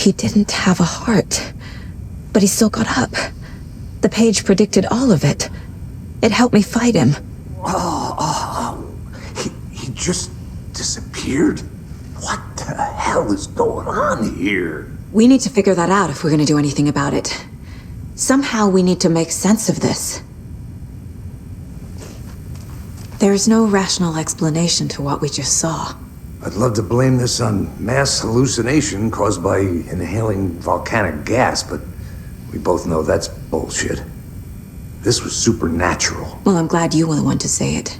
He didn't have a heart, but he still got up. The page predicted all of it. It helped me fight him. He just disappeared? What the hell is going on here? We need to figure that out if we're gonna do anything about it. Somehow we need to make sense of this. There's no rational explanation to what we just saw. I'd love to blame this on mass hallucination caused by inhaling volcanic gas, but we both know that's bullshit. This was supernatural. Well, I'm glad you were the one to say it.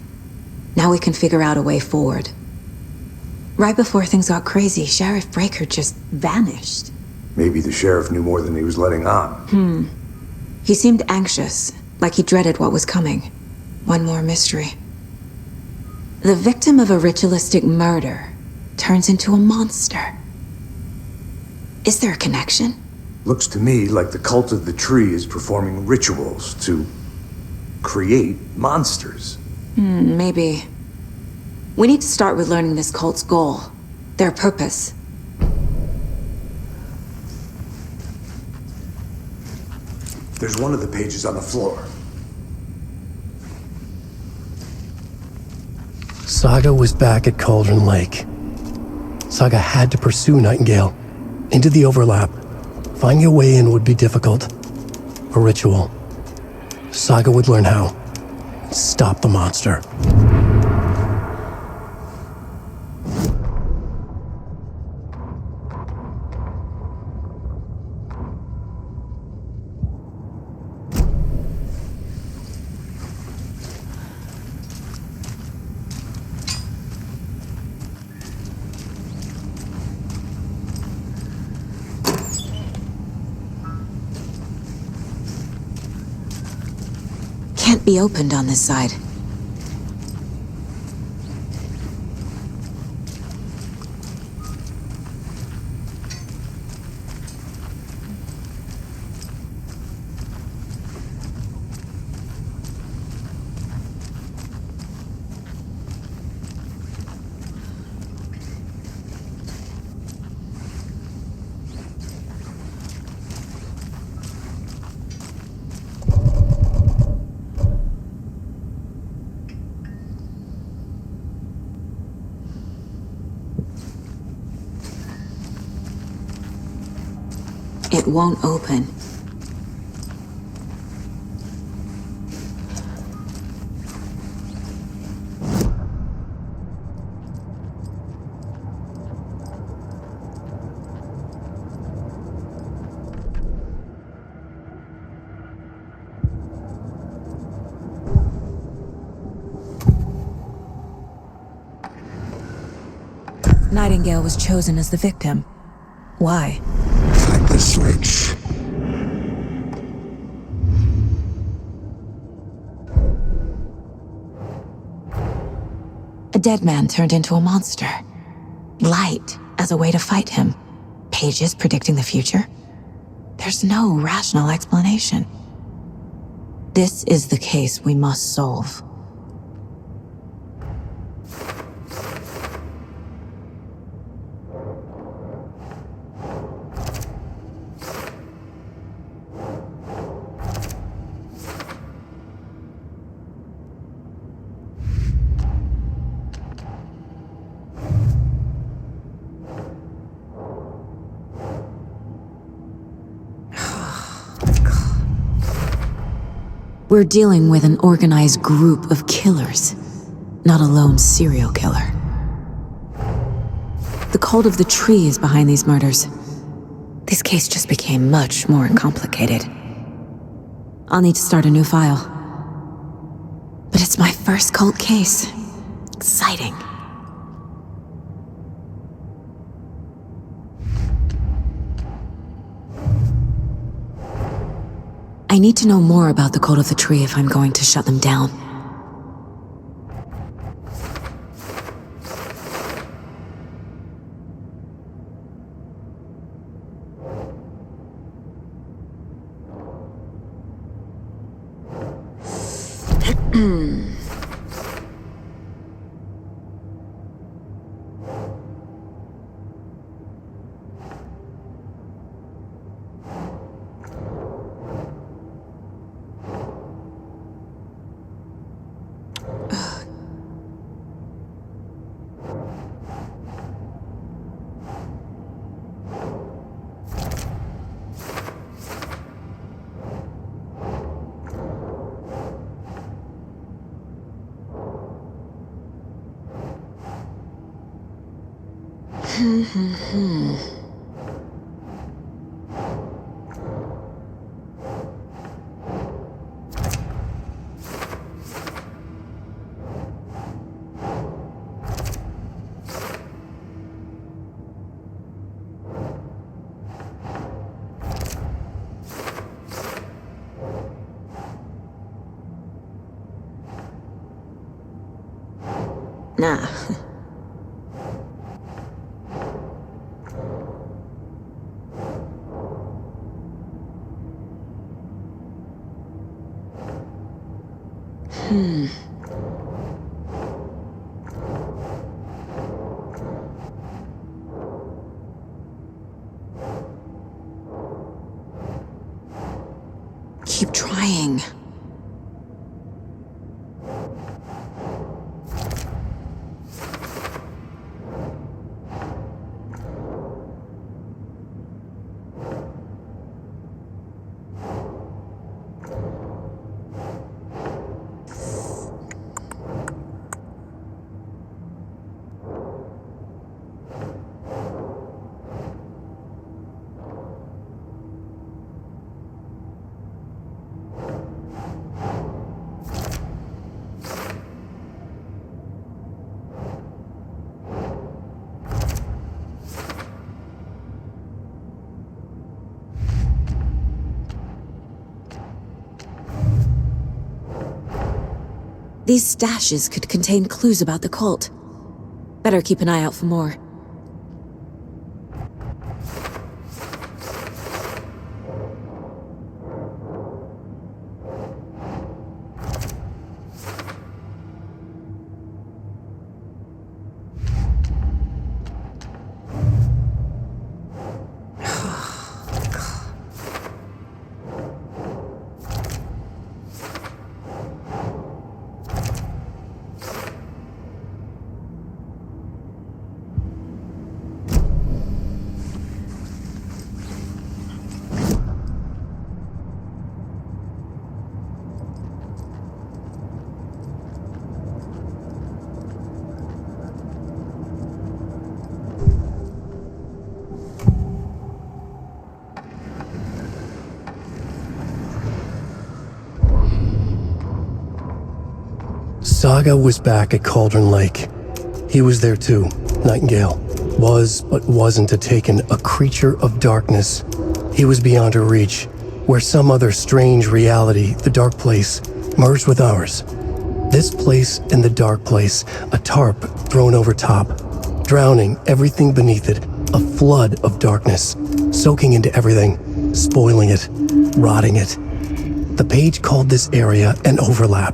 Now we can figure out a way forward. Right before things got crazy, Sheriff Breaker just vanished. Maybe the sheriff knew more than he was letting on. He seemed anxious, like he dreaded what was coming. One more mystery. The victim of a ritualistic murder turns into a monster. Is there a connection? Looks to me like the cult of the tree is performing rituals to create monsters. Maybe. We need to start with learning this cult's goal, their purpose. There's one of the pages on the floor. Saga was back at Cauldron Lake. Saga had to pursue Nightingale into the overlap. Finding a way in would be difficult. A ritual. Saga would learn how. Stop the monster. Can't be opened on this side. It won't open. Nightingale was chosen as the victim. Why? Find the switch. A dead man turned into a monster. Light as a way to fight him. Pages predicting the future. There's no rational explanation. This is the case we must solve. We're dealing with an organized group of killers, not a lone serial killer. The cult of the tree is behind these murders. This case just became much more complicated. I'll need to start a new file. But it's my first cult case. Exciting. I need to know more about the cult of the tree if I'm going to shut them down. Nah. Keep trying. These stashes could contain clues about the cult. Better keep an eye out for more. Saga was back at Cauldron Lake. He was there too, Nightingale. Was, but wasn't a taken, a creature of darkness. He was beyond her reach, where some other strange reality, the dark place, merged with ours. This place and the dark place, a tarp thrown over top, drowning everything beneath it, a flood of darkness, soaking into everything, spoiling it, rotting it. The page called this area an overlap.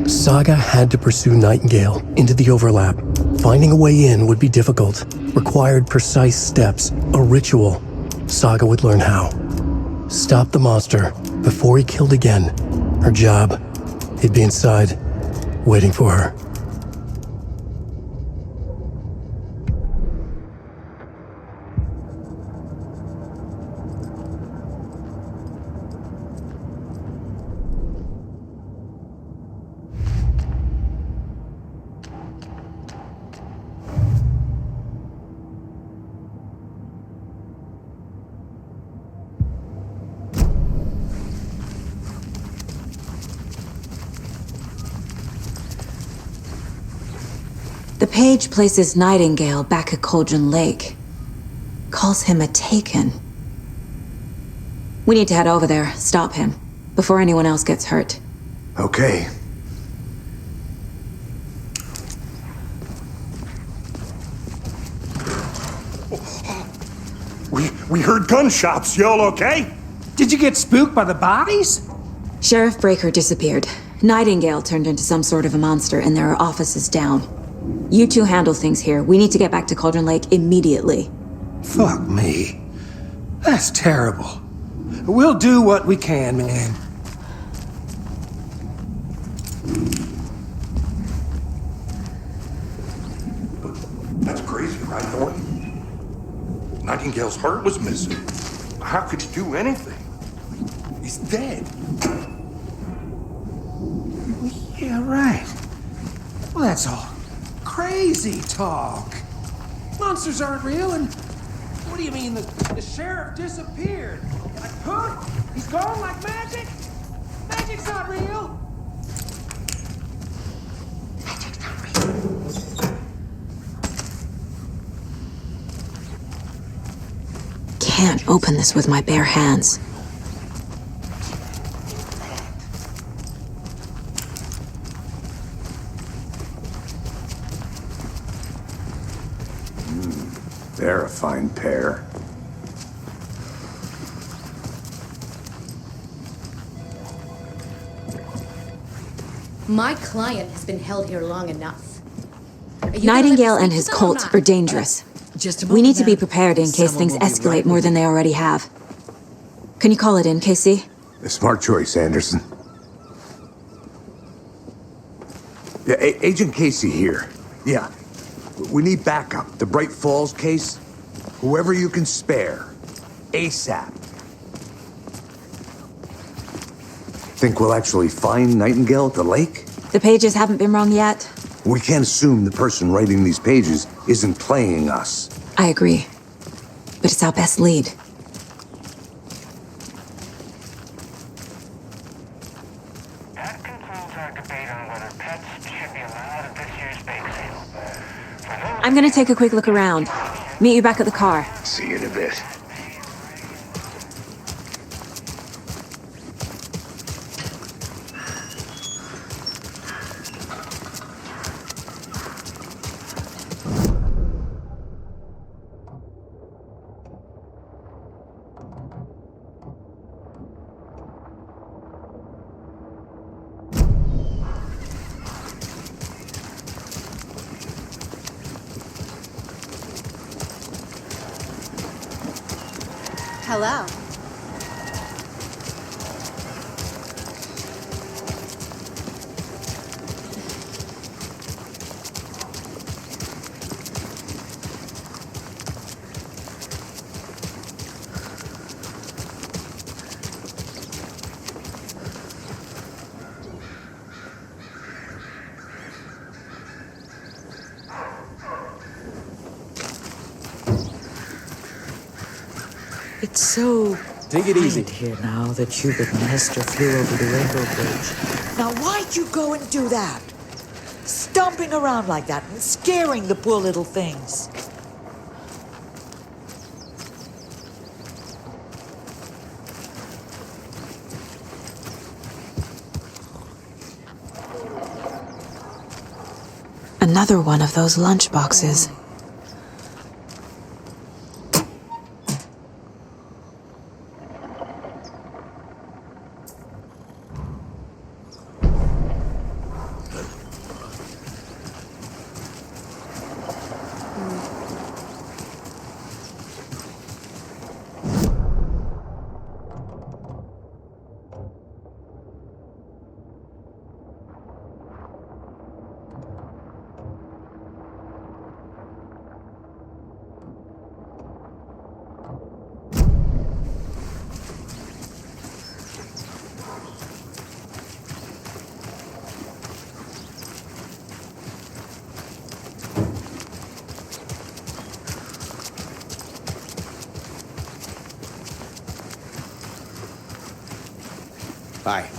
Saga had to pursue Nightingale into the overlap. Finding a way in would be difficult, required precise steps, a ritual. Saga would learn how. Stop the monster before he killed again. Her job, he'd be inside, waiting for her. The page places Nightingale back at Cauldron Lake. Calls him a taken. We need to head over there, stop him, before anyone else gets hurt. Okay. We heard gunshots. Y'all okay? Did you get spooked by the bodies? Sheriff Breaker disappeared. Nightingale turned into some sort of a monster, and there are offices down. You two handle things here. We need to get back to Cauldron Lake immediately. Fuck me. That's terrible. We'll do what we can, man. That's crazy, right, Thornton? Nightingale's heart was missing. How could he do anything? He's dead. Yeah, right. Well, that's all crazy talk. Monsters aren't real, and what do you mean the sheriff disappeared? Like, huh? He's gone like magic? Magic's not real. Magic's not real. Can't open this with my bare hands. They're a fine pair. My client has been held here long enough. Nightingale and his cult are dangerous. We need to be prepared in case things escalate more than they already have. Can you call it in, KC? A smart choice, Anderson. Yeah, Agent Casey here. Yeah. We need backup. The Bright Falls case. Whoever you can spare. ASAP. Think we'll actually find Nightingale at the lake? The pages haven't been wrong yet. We can't assume the person writing these pages isn't playing us. I agree. But it's our best lead. That concludes our debate on whether pets should be allowed at this year's bake sale. I'm gonna take a quick look around. Meet you back at the car. See you in a bit. Hello. It's so Take it easy. quiet here now that you and Hester flew over the Rainbow Bridge. Now why'd you go and do that? Stomping around like that and scaring the poor little things. Another one of those lunch boxes. Bye.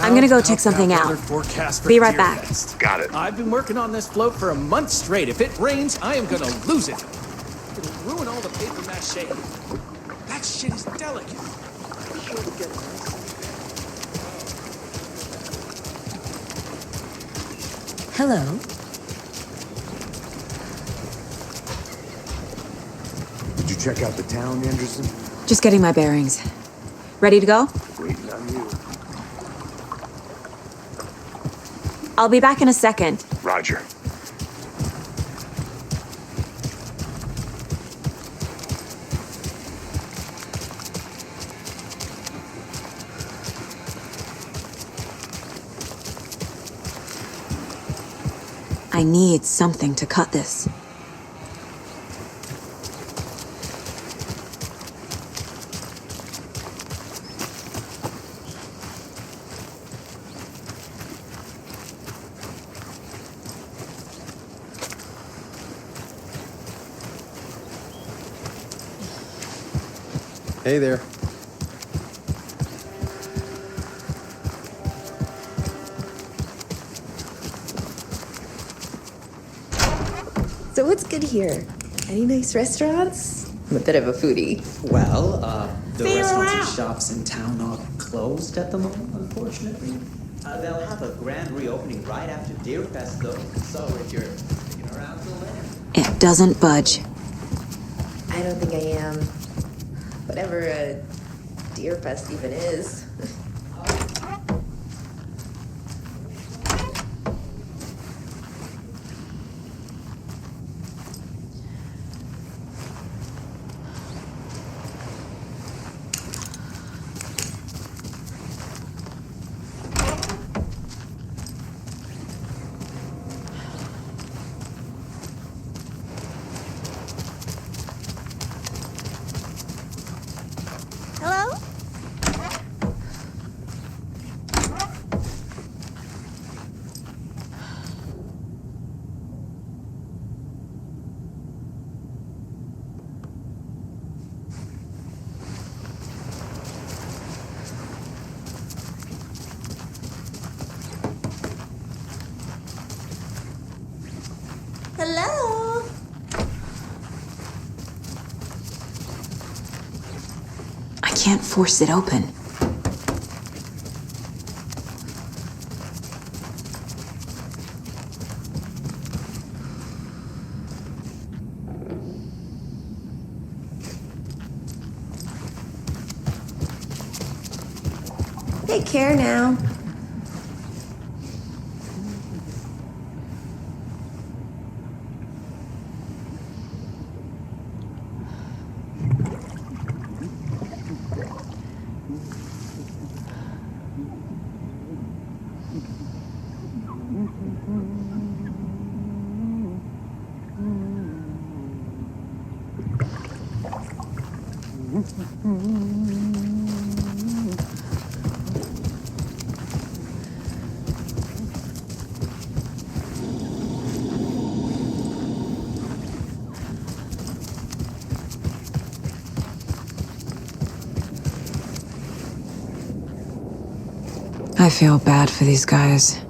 I'm gonna go check something out. Be right back. Got it. I've been working on this float for a month straight. If it rains, I am gonna lose it. It'll ruin all the paper mache. That shit is delicate. Hello. Did you check out the town, Anderson? Just getting my bearings. Ready to go? Waiting on you. I'll be back in a second. Roger. I need something to cut this. Hey there. So what's good here? Any nice restaurants? I'm a bit of a foodie. Well, the See you restaurants and around. shops in town are closed at the moment, unfortunately. They'll have a grand reopening right after Deer Fest, though. So if you're sticking around till then. It doesn't budge. I don't think I am. Whatever a Deer Fest even is. Hello? Hello? I can't force it open. Take care now. I feel bad for these guys.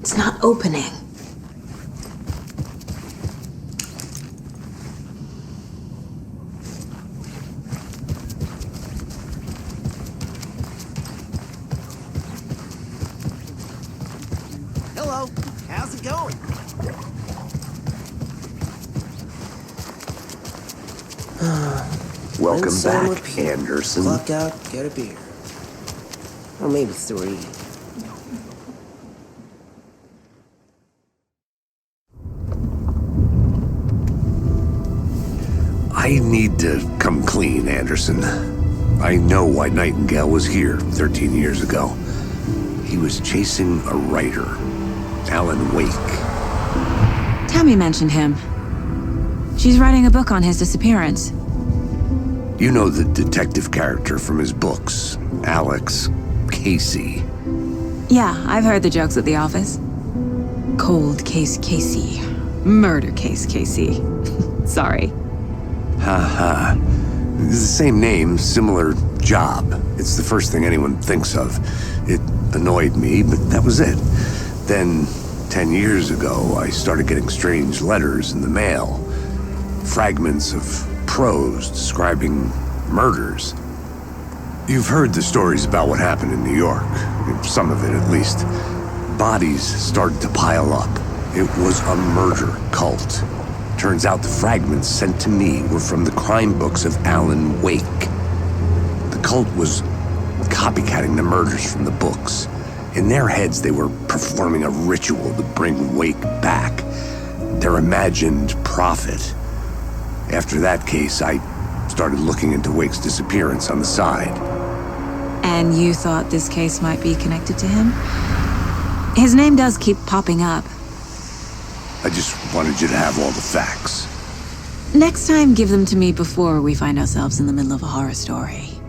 It's not opening. Hello, how's it going? Welcome Rinse and back, repeat. Anderson. Clock out, get a beer. Or maybe 3. I need to come clean, Anderson. I know why Nightingale was here 13 years ago. He was chasing a writer, Alan Wake. Tammy mentioned him. She's writing a book on his disappearance. You know the detective character from his books, Alex Casey. Yeah, I've heard the jokes at the office. Cold case Casey. Murder case Casey. Sorry. Ha. It's the same name, similar job. It's the first thing anyone thinks of. It annoyed me, but that was it. Then, 10 years ago, I started getting strange letters in the mail. Fragments of prose describing murders. You've heard the stories about what happened in New York. Some of it, at least. Bodies started to pile up. It was a murder cult. Turns out the fragments sent to me were from the crime books of Alan Wake. The cult was copycatting the murders from the books. In their heads, they were performing a ritual to bring Wake back. Their imagined prophet. After that case, I started looking into Wake's disappearance on the side. And you thought this case might be connected to him? His name does keep popping up. I just wanted you to have all the facts. Next time, give them to me before we find ourselves in the middle of a horror story.